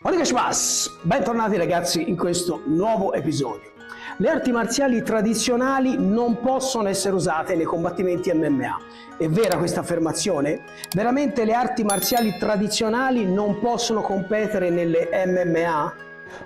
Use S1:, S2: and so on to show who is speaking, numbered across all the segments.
S1: Onegashimasu! Bentornati ragazzi in questo nuovo episodio. Le arti marziali tradizionali non possono essere usate nei combattimenti MMA. È vera questa affermazione? Veramente le arti marziali tradizionali non possono competere nelle MMA?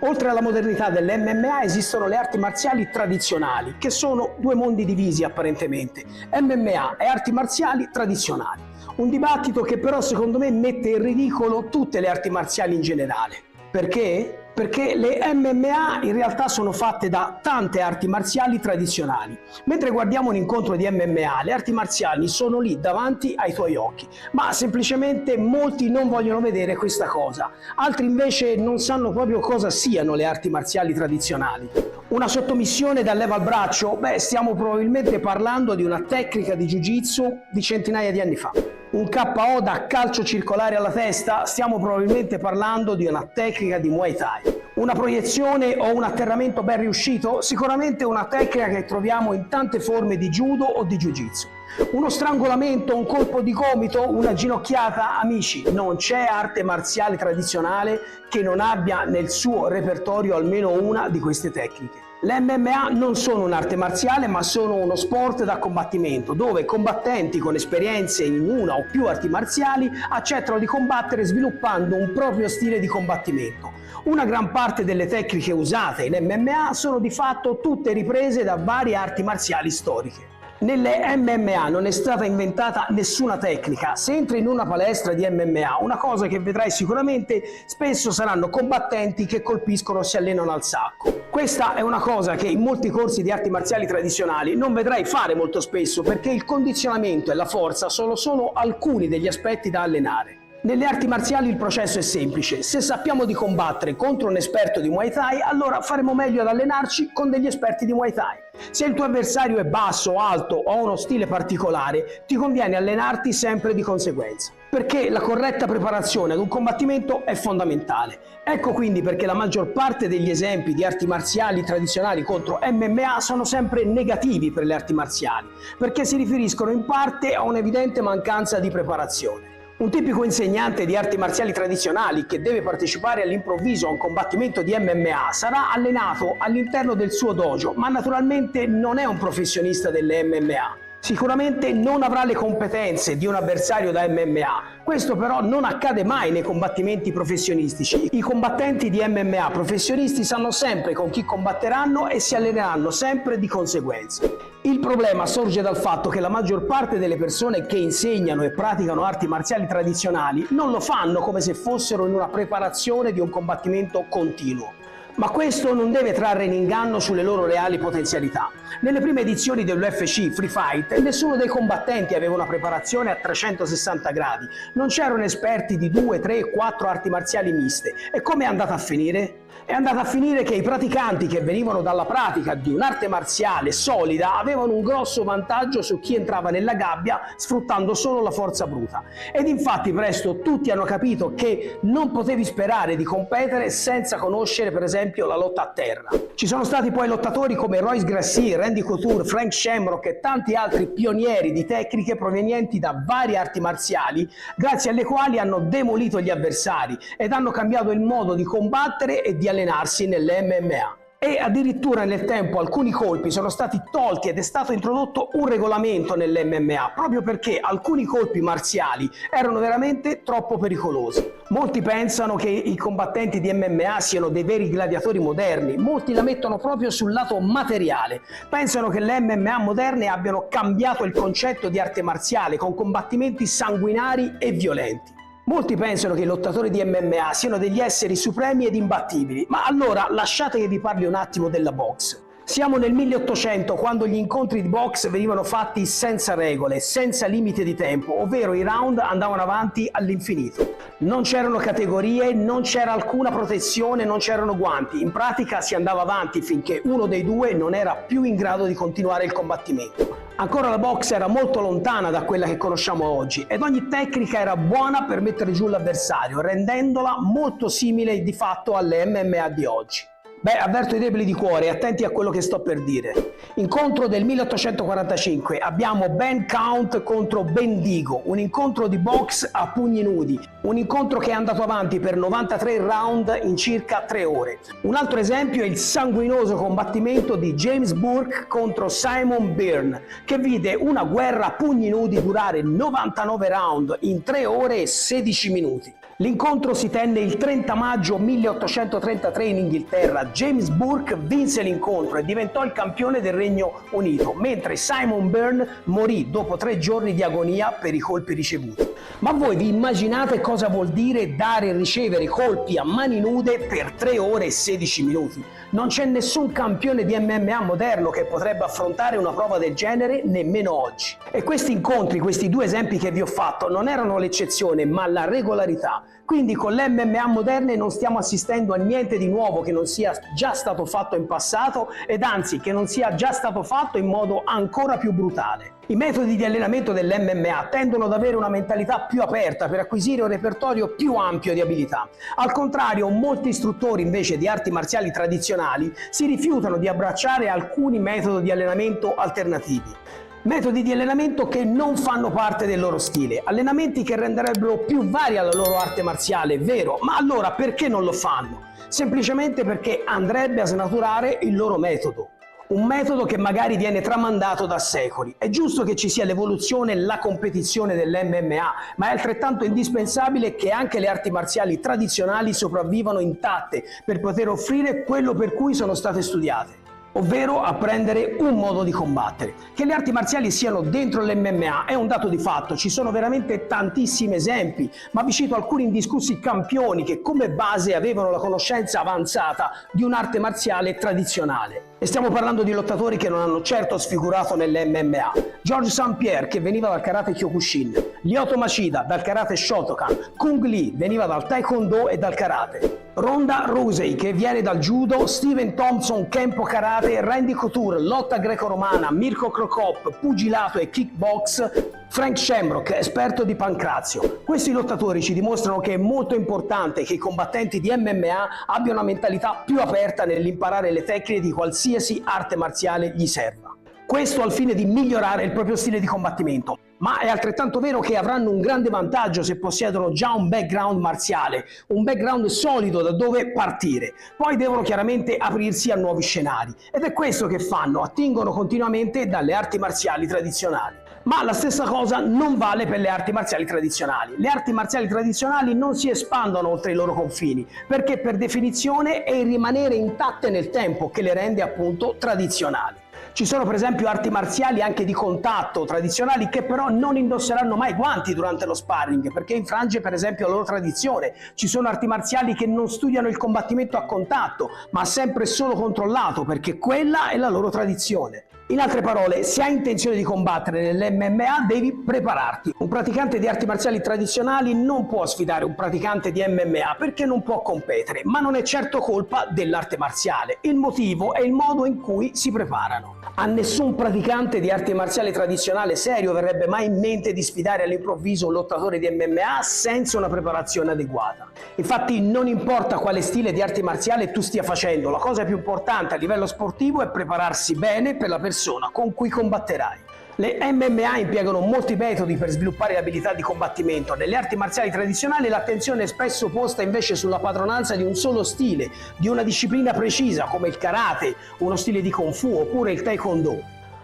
S1: Oltre alla modernità dell'MMA esistono le arti marziali tradizionali, che sono due mondi divisi apparentemente, MMA e arti marziali tradizionali. Un dibattito che però secondo me mette in ridicolo tutte le arti marziali in generale. Perché? Perché le MMA in realtà sono fatte da tante arti marziali tradizionali. Mentre guardiamo un incontro di MMA, le arti marziali sono lì davanti ai tuoi occhi, ma semplicemente molti non vogliono vedere questa cosa. Altri invece non sanno proprio cosa siano le arti marziali tradizionali. Una sottomissione dal leva al braccio? Beh, stiamo probabilmente parlando di una tecnica di Jiu-Jitsu di centinaia di anni fa. Un KO da calcio circolare alla testa? Stiamo probabilmente parlando di una tecnica di Muay Thai. Una proiezione o un atterramento ben riuscito? Sicuramente una tecnica che troviamo in tante forme di judo o di jiu-jitsu. Uno strangolamento, un colpo di gomito, una ginocchiata? Amici, non c'è arte marziale tradizionale che non abbia nel suo repertorio almeno una di queste tecniche. Le MMA non sono un'arte marziale, ma sono uno sport da combattimento, dove combattenti con esperienze in una o più arti marziali accettano di combattere sviluppando un proprio stile di combattimento. Una gran parte delle tecniche usate in MMA sono di fatto tutte riprese da varie arti marziali storiche. Nelle MMA non è stata inventata nessuna tecnica. Se entri in una palestra di MMA, una cosa che vedrai sicuramente spesso saranno combattenti che colpiscono e si allenano al sacco. Questa è una cosa che in molti corsi di arti marziali tradizionali non vedrai fare molto spesso, perché il condizionamento e la forza sono solo alcuni degli aspetti da allenare. Nelle arti marziali il processo è semplice: se sappiamo di combattere contro un esperto di Muay Thai, allora faremo meglio ad allenarci con degli esperti di Muay Thai. Se il tuo avversario è basso, alto o ha uno stile particolare, ti conviene allenarti sempre di conseguenza, perché la corretta preparazione ad un combattimento è fondamentale. Ecco quindi perché la maggior parte degli esempi di arti marziali tradizionali contro MMA sono sempre negativi per le arti marziali, perché si riferiscono in parte a un'evidente mancanza di preparazione. Un tipico insegnante di arti marziali tradizionali che deve partecipare all'improvviso a un combattimento di MMA sarà allenato all'interno del suo dojo, ma naturalmente non è un professionista delle MMA. Sicuramente non avrà le competenze di un avversario da MMA. Questo però non accade mai nei combattimenti professionistici. I combattenti di MMA professionisti sanno sempre con chi combatteranno e si alleneranno sempre di conseguenza. Il problema sorge dal fatto che la maggior parte delle persone che insegnano e praticano arti marziali tradizionali non lo fanno come se fossero in una preparazione di un combattimento continuo. Ma questo non deve trarre in inganno sulle loro reali potenzialità. Nelle prime edizioni dell'UFC Free Fight nessuno dei combattenti aveva una preparazione a 360 gradi, non c'erano esperti di 2, 3, 4 arti marziali miste. E come è andata a finire? È andata a finire che i praticanti che venivano dalla pratica di un'arte marziale solida avevano un grosso vantaggio su chi entrava nella gabbia sfruttando solo la forza bruta. Ed infatti presto tutti hanno capito che non potevi sperare di competere senza conoscere per esempio la lotta a terra. Ci sono stati poi lottatori come Royce Gracie, Randy Couture, Frank Shamrock e tanti altri pionieri di tecniche provenienti da varie arti marziali, grazie alle quali hanno demolito gli avversari ed hanno cambiato il modo di combattere e di allenarsi nelle MMA. E addirittura nel tempo alcuni colpi sono stati tolti ed è stato introdotto un regolamento nell'MMA proprio perché alcuni colpi marziali erano veramente troppo pericolosi. Molti pensano che i combattenti di MMA siano dei veri gladiatori moderni, molti la mettono proprio sul lato materiale. Pensano che le MMA moderne abbiano cambiato il concetto di arte marziale con combattimenti sanguinari e violenti. Molti pensano che i lottatori di MMA siano degli esseri supremi ed imbattibili, ma allora lasciate che vi parli un attimo della boxe. Siamo nel 1800, quando gli incontri di boxe venivano fatti senza regole, senza limite di tempo, ovvero i round andavano avanti all'infinito. Non c'erano categorie, non c'era alcuna protezione, non c'erano guanti. In pratica si andava avanti finché uno dei due non era più in grado di continuare il combattimento. Ancora la boxe era molto lontana da quella che conosciamo oggi ed ogni tecnica era buona per mettere giù l'avversario, rendendola molto simile di fatto alle MMA di oggi. Beh, avverto i deboli di cuore, attenti a quello che sto per dire. Incontro del 1845, abbiamo Ben Count contro Bendigo, un incontro di box a pugni nudi, un incontro che è andato avanti per 93 round in circa 3 ore. Un altro esempio è il sanguinoso combattimento di James Burke contro Simon Byrne, che vide una guerra a pugni nudi durare 99 round in 3 ore e 16 minuti. L'incontro si tenne il 30 maggio 1833 in Inghilterra. James Burke vinse l'incontro e diventò il campione del Regno Unito, mentre Simon Byrne morì dopo 3 giorni di agonia per i colpi ricevuti. Ma voi vi immaginate cosa vuol dire dare e ricevere colpi a mani nude per 3 ore e 16 minuti? Non c'è nessun campione di MMA moderno che potrebbe affrontare una prova del genere, nemmeno oggi. E questi incontri, questi 2 esempi che vi ho fatto, non erano l'eccezione, ma la regolarità. Quindi con le MMA moderne non stiamo assistendo a niente di nuovo che non sia già stato fatto in passato ed anzi che non sia già stato fatto in modo ancora più brutale. I metodi di allenamento dell'MMA tendono ad avere una mentalità più aperta per acquisire un repertorio più ampio di abilità. Al contrario, molti istruttori invece di arti marziali tradizionali si rifiutano di abbracciare alcuni metodi di allenamento alternativi. Metodi di allenamento che non fanno parte del loro stile, allenamenti che renderebbero più varia la loro arte marziale, è vero, ma allora perché non lo fanno? Semplicemente perché andrebbe a snaturare il loro metodo. Un metodo che magari viene tramandato da secoli. È giusto che ci sia l'evoluzione e la competizione dell'MMA, ma è altrettanto indispensabile che anche le arti marziali tradizionali sopravvivano intatte per poter offrire quello per cui sono state studiate, ovvero apprendere un modo di combattere. Che le arti marziali siano dentro l'MMA è un dato di fatto, ci sono veramente tantissimi esempi, ma vi cito alcuni indiscussi campioni che come base avevano la conoscenza avanzata di un'arte marziale tradizionale. E stiamo parlando di lottatori che non hanno certo sfigurato nell'MMA. George St. Pierre, che veniva dal karate Kyokushin, Lyoto Machida dal karate Shotokan, Kung Lee veniva dal taekwondo e dal karate, Ronda Rousey che viene dal judo, Steven Thompson Kempo karate, Randy Couture lotta greco-romana, Mirko Cro Cop pugilato e kickbox, Frank Shamrock esperto di pancrazio. Questi lottatori ci dimostrano che è molto importante che i combattenti di MMA abbiano una mentalità più aperta nell'imparare le tecniche di qualsiasi arte marziale gli serva. Questo al fine di migliorare il proprio stile di combattimento. Ma è altrettanto vero che avranno un grande vantaggio se possiedono già un background marziale, un background solido da dove partire. Poi devono chiaramente aprirsi a nuovi scenari. Ed è questo che fanno, attingono continuamente dalle arti marziali tradizionali. Ma la stessa cosa non vale per le arti marziali tradizionali. Le arti marziali tradizionali non si espandono oltre i loro confini, perché per definizione è il rimanere intatte nel tempo che le rende appunto tradizionali. Ci sono per esempio arti marziali anche di contatto tradizionali che però non indosseranno mai guanti durante lo sparring perché infrange per esempio la loro tradizione. Ci sono arti marziali che non studiano il combattimento a contatto ma sempre solo controllato perché quella è la loro tradizione. In altre parole, se hai intenzione di combattere nell'MMA devi prepararti. Un praticante di arti marziali tradizionali non può sfidare un praticante di MMA perché non può competere, ma non è certo colpa dell'arte marziale. Il motivo è il modo in cui si preparano. A nessun praticante di arti marziali tradizionale serio verrebbe mai in mente di sfidare all'improvviso un lottatore di MMA senza una preparazione adeguata. Infatti non importa quale stile di arti marziale tu stia facendo, la cosa più importante a livello sportivo è prepararsi bene per la persona con cui combatterai. Le MMA impiegano molti metodi per sviluppare abilità di combattimento. Nelle arti marziali tradizionali l'attenzione è spesso posta invece sulla padronanza di un solo stile, di una disciplina precisa come il karate, uno stile di kung fu oppure il taekwondo.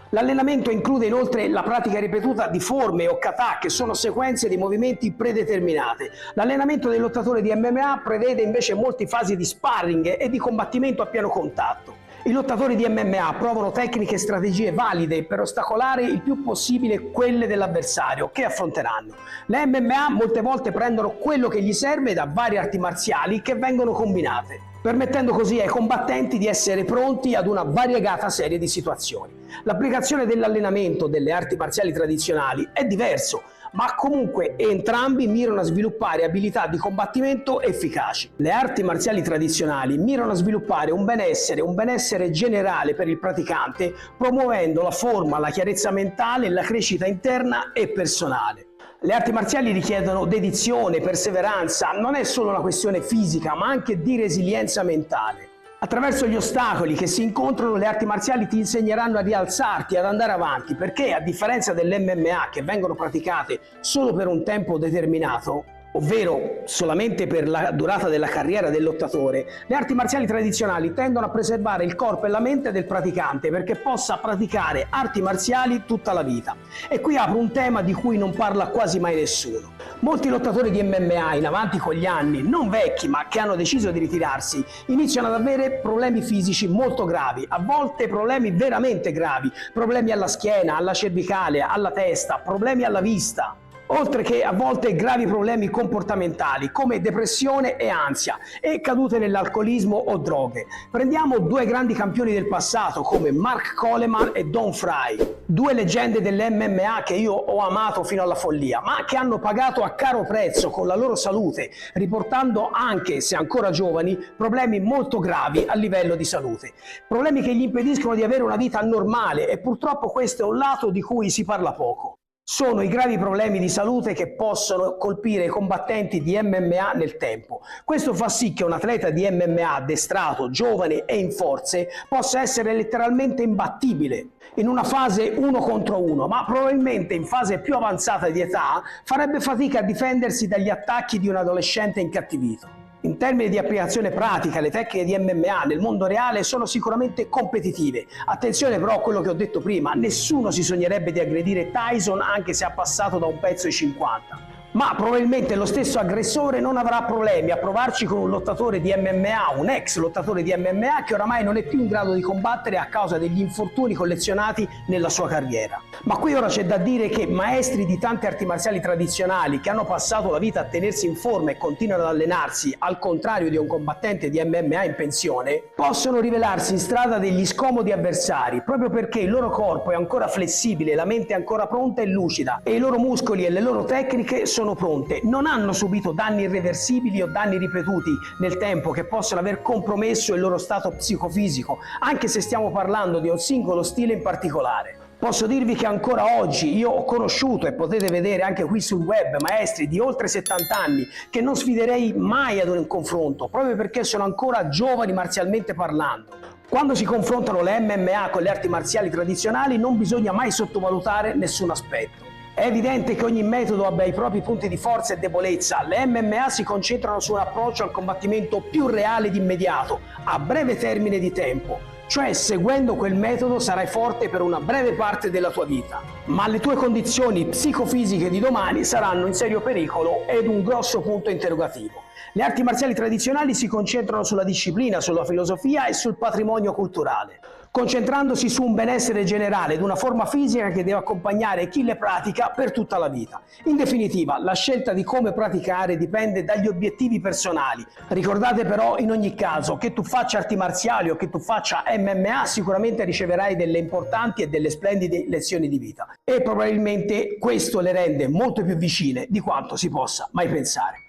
S1: L'allenamento include inoltre la pratica ripetuta di forme o kata, che sono sequenze di movimenti predeterminate. L'allenamento del lottatore di MMA prevede invece molte fasi di sparring e di combattimento a pieno contatto. I lottatori di MMA provano tecniche e strategie valide per ostacolare il più possibile quelle dell'avversario che affronteranno. Le MMA molte volte prendono quello che gli serve da varie arti marziali che vengono combinate, permettendo così ai combattenti di essere pronti ad una variegata serie di situazioni. L'applicazione dell'allenamento delle arti marziali tradizionali è diverso, ma comunque entrambi mirano a sviluppare abilità di combattimento efficaci. Le arti marziali tradizionali mirano a sviluppare un benessere generale per il praticante, promuovendo la forma, la chiarezza mentale, la crescita interna e personale. Le arti marziali richiedono dedizione, perseveranza, non è solo una questione fisica, ma anche di resilienza mentale. Attraverso gli ostacoli che si incontrano, le arti marziali ti insegneranno a rialzarti, ad andare avanti, perché a differenza dell'MMA, che vengono praticate solo per un tempo determinato, ovvero solamente per la durata della carriera del lottatore, le arti marziali tradizionali tendono a preservare il corpo e la mente del praticante perché possa praticare arti marziali tutta la vita. E qui apro un tema di cui non parla quasi mai nessuno. Molti lottatori di MMA in avanti con gli anni, non vecchi ma che hanno deciso di ritirarsi, iniziano ad avere problemi fisici molto gravi, a volte problemi veramente gravi, problemi alla schiena, alla cervicale, alla testa, problemi alla vista. Oltre che a volte gravi problemi comportamentali come depressione e ansia e cadute nell'alcolismo o droghe. Prendiamo due grandi campioni del passato come Mark Coleman e Don Fry, due leggende dell'MMA che io ho amato fino alla follia, ma che hanno pagato a caro prezzo con la loro salute, riportando anche, se ancora giovani, problemi molto gravi a livello di salute. Problemi che gli impediscono di avere una vita normale e purtroppo questo è un lato di cui si parla poco. Sono i gravi problemi di salute che possono colpire i combattenti di MMA nel tempo. Questo fa sì che un atleta di MMA addestrato, giovane e in forze possa essere letteralmente imbattibile in una fase 1 contro 1, ma probabilmente in fase più avanzata di età farebbe fatica a difendersi dagli attacchi di un adolescente incattivito. In termini di applicazione pratica, le tecniche di MMA nel mondo reale sono sicuramente competitive. Attenzione però a quello che ho detto prima, nessuno si sognerebbe di aggredire Tyson anche se ha passato da un pezzo ai 50. Ma probabilmente lo stesso aggressore non avrà problemi a provarci con un lottatore di MMA, un ex lottatore di MMA che oramai non è più in grado di combattere a causa degli infortuni collezionati nella sua carriera. Ma qui ora c'è da dire che maestri di tante arti marziali tradizionali che hanno passato la vita a tenersi in forma e continuano ad allenarsi, al contrario di un combattente di MMA in pensione, possono rivelarsi in strada degli scomodi avversari proprio perché il loro corpo è ancora flessibile, la mente è ancora pronta e lucida e i loro muscoli e le loro tecniche sono pronte, non hanno subito danni irreversibili o danni ripetuti nel tempo che possono aver compromesso il loro stato psicofisico, anche se stiamo parlando di un singolo stile in particolare. Posso dirvi che ancora oggi io ho conosciuto, e potete vedere anche qui sul web, maestri di oltre 70 anni che non sfiderei mai ad un confronto, proprio perché sono ancora giovani marzialmente parlando. Quando si confrontano le MMA con le arti marziali tradizionali non bisogna mai sottovalutare nessun aspetto. È evidente che ogni metodo abbia i propri punti di forza e debolezza. Le MMA si concentrano su un approccio al combattimento più reale ed immediato, a breve termine di tempo. Cioè, seguendo quel metodo sarai forte per una breve parte della tua vita. Ma le tue condizioni psicofisiche di domani saranno in serio pericolo ed un grosso punto interrogativo. Le arti marziali tradizionali si concentrano sulla disciplina, sulla filosofia e sul patrimonio culturale, concentrandosi su un benessere generale ed una forma fisica che deve accompagnare chi le pratica per tutta la vita. In definitiva, la scelta di come praticare dipende dagli obiettivi personali. Ricordate però in ogni caso che tu faccia arti marziali o che tu faccia MMA, sicuramente riceverai delle importanti e delle splendide lezioni di vita. E probabilmente questo le rende molto più vicine di quanto si possa mai pensare.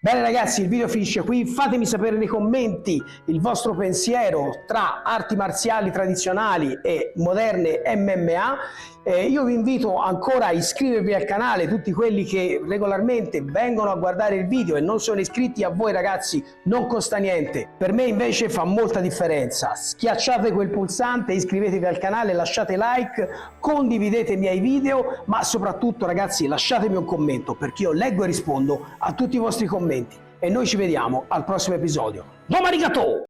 S1: Bene ragazzi, il video finisce qui, fatemi sapere nei commenti il vostro pensiero tra arti marziali tradizionali e moderne MMA. Io vi invito ancora a iscrivervi al canale, tutti quelli che regolarmente vengono a guardare il video e non sono iscritti, a voi ragazzi non costa niente, per me invece fa molta differenza. Schiacciate quel pulsante, iscrivetevi al canale, lasciate like, condividete i miei video, ma soprattutto ragazzi lasciatemi un commento perché io leggo e rispondo a tutti i vostri commenti. E noi ci vediamo al prossimo episodio. Domo arigato!